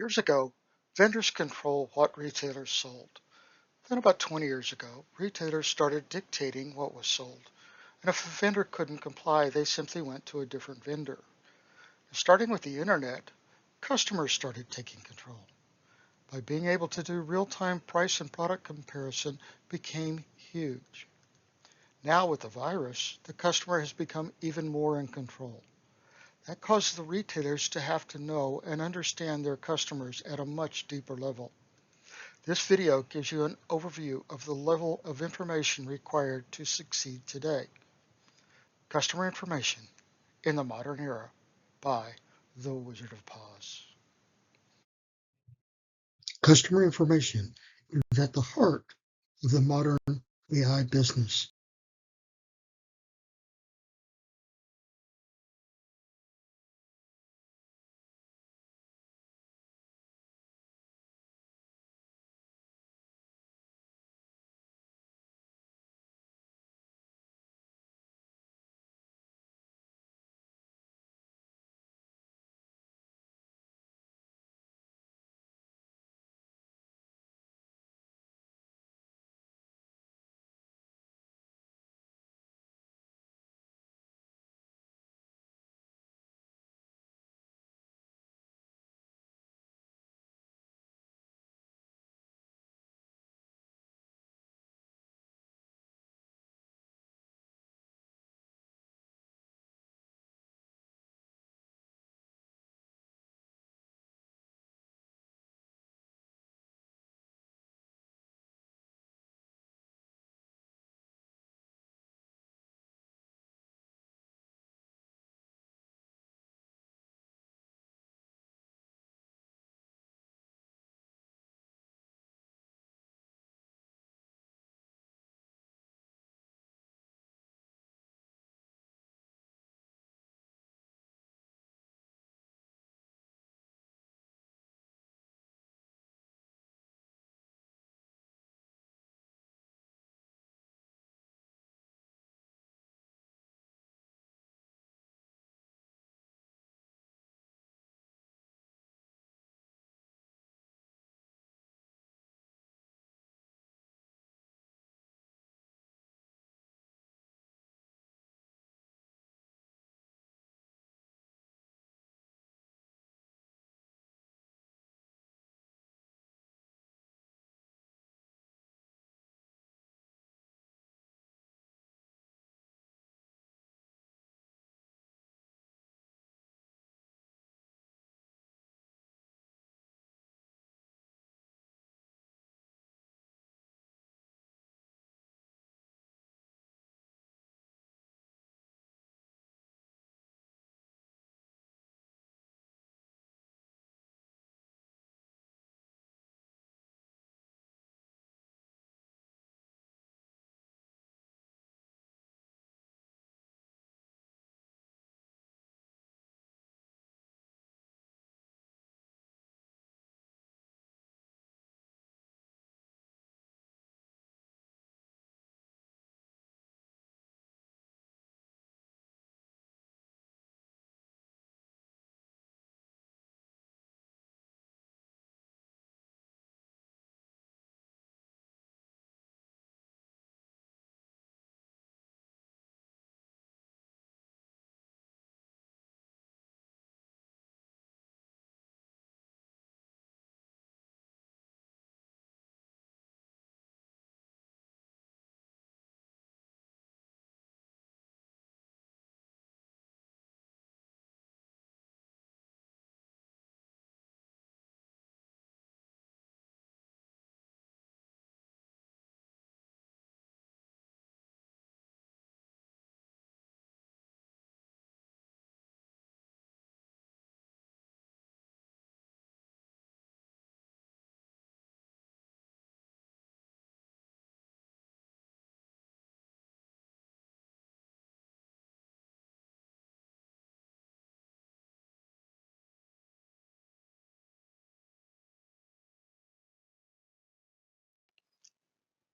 Years ago, vendors controlled what retailers sold. Then about 20 years ago, retailers started dictating what was sold. And if a vendor couldn't comply, they simply went to a different vendor. Starting with the internet, customers started taking control. By being able to do real-time price and product comparison became huge. Now with the virus, the customer has become even more in control. That causes the retailers to have to know and understand their customers at a much deeper level. This video gives you an overview of the level of information required to succeed today. Customer Information in the Modern Era by The Wizard of Paz. Customer information is at the heart of the modern AI business.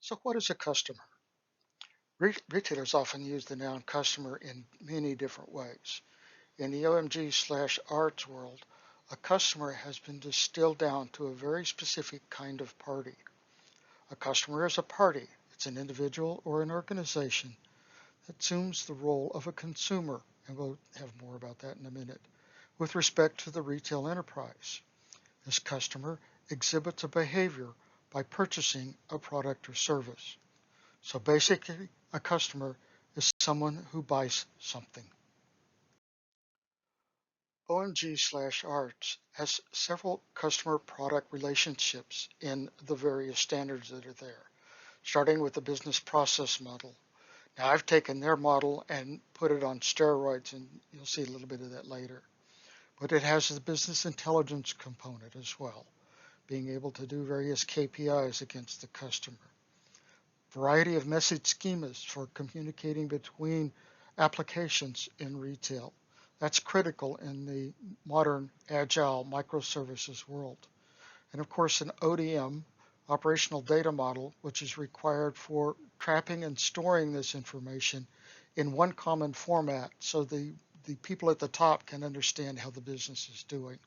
So what is a customer? Retailers often use the noun customer in many different ways. In the OMG/arts world, A customer has been distilled down to a very specific kind of party. A customer is a party. It's an individual or an organization that assumes the role of a consumer, and we'll have more about that in a minute, with respect to the retail enterprise. This customer exhibits a behavior by purchasing a product or service. So basically, a customer is someone who buys something. OMG/ARTS has several customer product relationships in the various standards that are there, starting with the business process model. Now I've taken their model and put it on steroids, and you'll see a little bit of that later. But it has the business intelligence component as well, being able to do various KPIs against the customer. Variety of message schemas for communicating between applications in retail. That's critical in the modern agile microservices world. And of course, an ODM, operational data model, which is required for trapping and storing this information in one common format so the people at the top can understand how the business is doing.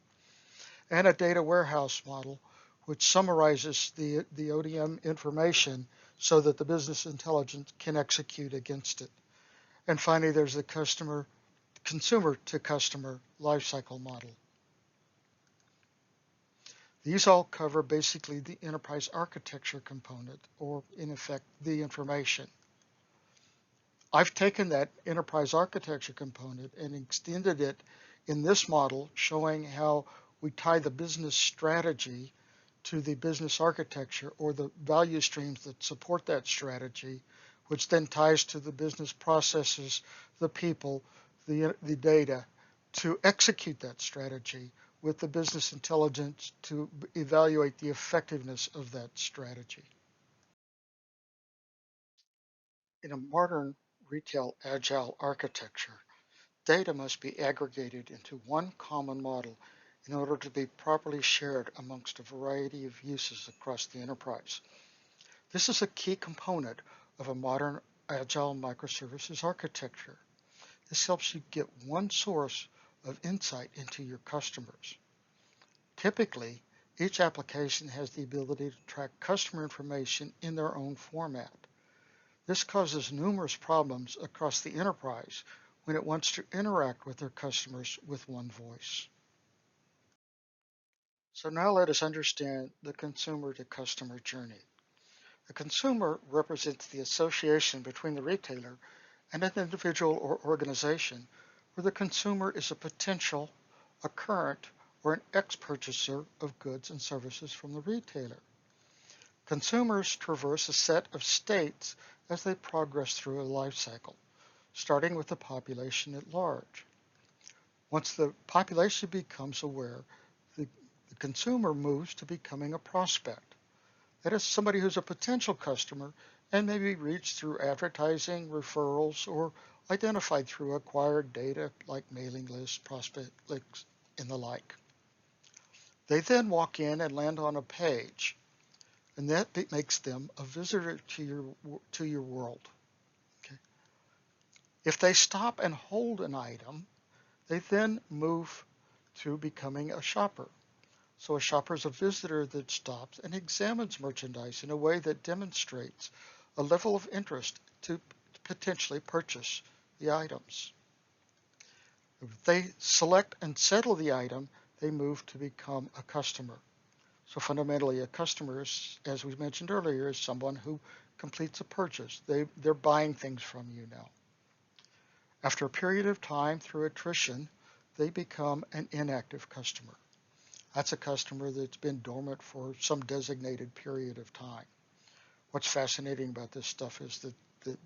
And a data warehouse model, which summarizes the ODM information so that the business intelligence can execute against it. And finally, there's the consumer to customer lifecycle model. These all cover basically the enterprise architecture component, or in effect, the information. I've taken that enterprise architecture component and extended it in this model, showing how we tie the business strategy to the business architecture, or the value streams that support that strategy, which then ties to the business processes, the people, the data, to execute that strategy with the business intelligence to evaluate the effectiveness of that strategy. In a modern retail agile architecture, data must be aggregated into one common model in order to be properly shared amongst a variety of uses across the enterprise. This is a key component of a modern agile microservices architecture. This helps you get one source of insight into your customers. Typically, each application has the ability to track customer information in their own format. This causes numerous problems across the enterprise when it wants to interact with their customers with one voice. So now let us understand the consumer to customer journey. The consumer represents the association between the retailer and an individual or organization where the consumer is a potential, a current, or an ex-purchaser of goods and services from the retailer. Consumers traverse a set of states as they progress through a life cycle, starting with the population at large. Once the population becomes aware, the consumer moves to becoming a prospect. That is somebody who's a potential customer and may be reached through advertising, referrals, or identified through acquired data like mailing lists, prospect links, and the like. They then walk in and land on a page, and that makes them a visitor to your world. Okay. If they stop and hold an item, they then move to becoming a shopper. So a shopper is a visitor that stops and examines merchandise in a way that demonstrates a level of interest to potentially purchase the items. If they select and settle the item, they move to become a customer. So fundamentally, a customer, as we mentioned earlier, is someone who completes a purchase. They're buying things from you now. After a period of time through attrition, they become an inactive customer. That's a customer that's been dormant for some designated period of time. What's fascinating about this stuff is that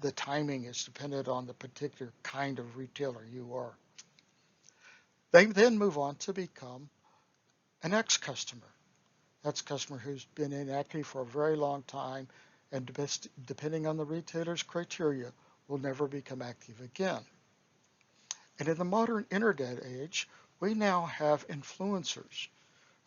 the timing is dependent on the particular kind of retailer you are. They then move on to become an ex-customer. That's a customer who's been inactive for a very long time, and depending on the retailer's criteria, will never become active again. And in the modern internet age, we now have influencers.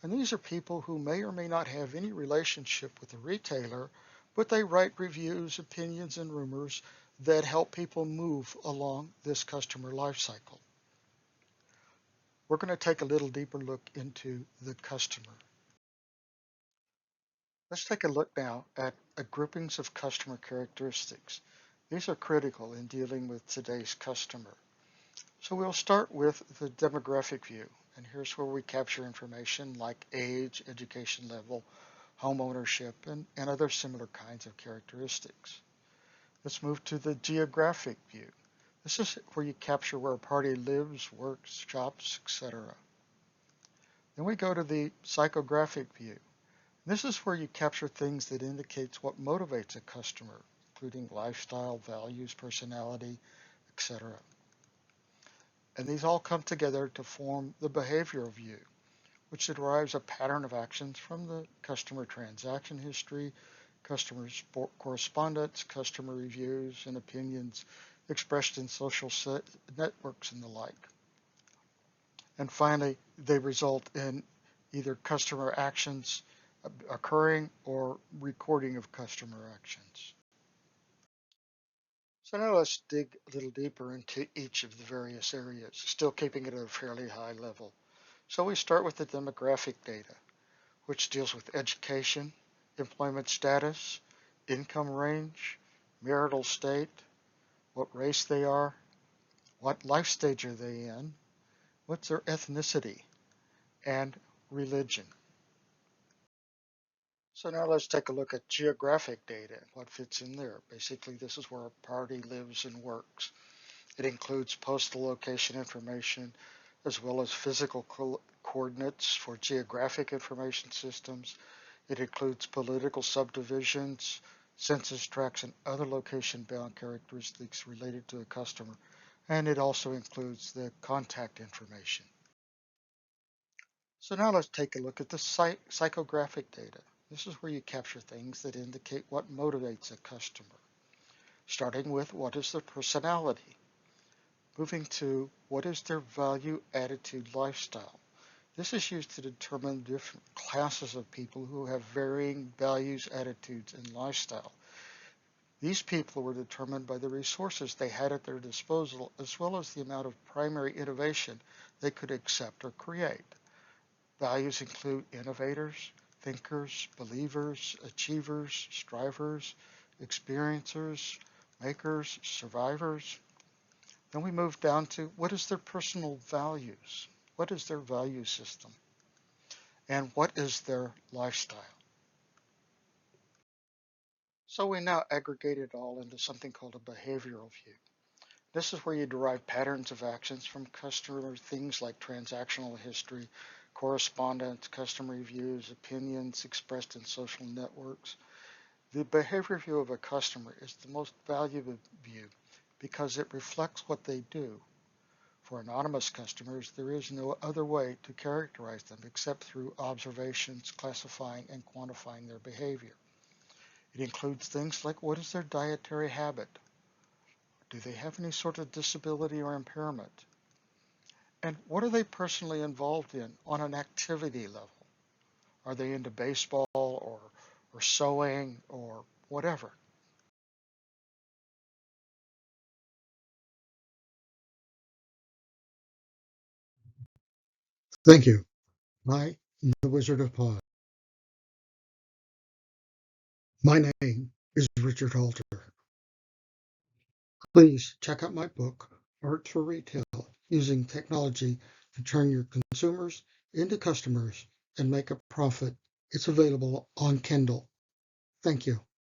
And these are people who may or may not have any relationship with the retailer, but they write reviews, opinions, and rumors that help people move along this customer life cycle. we're going to take a little deeper look into the customer. Let's take a look now at groupings of customer characteristics. These are critical in dealing with today's customer. So we'll start with the demographic view, and here's where we capture information like age, education level, home ownership, and other similar kinds of characteristics. Let's move to the geographic view. This is where you capture where a party lives, works, shops, etc. Then we go to the psychographic view. This is where you capture things that indicates what motivates a customer, including lifestyle, values, personality, etc. And these all come together to form the behavioral view, which derives a pattern of actions from the customer transaction history, customer correspondence, customer reviews, and opinions expressed in social networks and the like. And finally, they result in either customer actions occurring or recording of customer actions. So now let's dig a little deeper into each of the various areas, still keeping it at a fairly high level. So we start with the demographic data, which deals with education, employment status, income range, marital state, what race they are, what life stage are they in, what's their ethnicity, and religion. So now let's take a look at geographic data, what fits in there. Basically, this is where a party lives and works. It includes postal location information as well as physical coordinates for geographic information systems. It includes political subdivisions, census tracts, and other location-bound characteristics related to a customer. And it also includes the contact information. So now let's take a look at the psychographic data. This is where you capture things that indicate what motivates a customer. Starting with what is their personality. Moving to what is their value, attitude, lifestyle. This is used to determine different classes of people who have varying values, attitudes, and lifestyle. These people were determined by the resources they had at their disposal, as well as the amount of primary innovation they could accept or create. Values include innovators, thinkers, believers, achievers, strivers, experiencers, makers, survivors. Then we move down to what is their personal values? What is their value system? And what is their lifestyle? So we now aggregate it all into something called a behavioral view. This is where you derive patterns of actions from customer things like transactional history, correspondence, customer reviews, opinions expressed in social networks. The behavior view of a customer is the most valuable view because it reflects what they do. For anonymous customers, there is no other way to characterize them except through observations, classifying, and quantifying their behavior. It includes things like what is their dietary habit? Do they have any sort of disability or impairment? And what are they personally involved in on an activity level? Are they into baseball or sewing or whatever? Thank you. I, the Wizard of Pod. My name is Richard Halter. Please check out my book, Art for Retail, using technology to turn your consumers into customers and make a profit. It's available on Kindle. Thank you.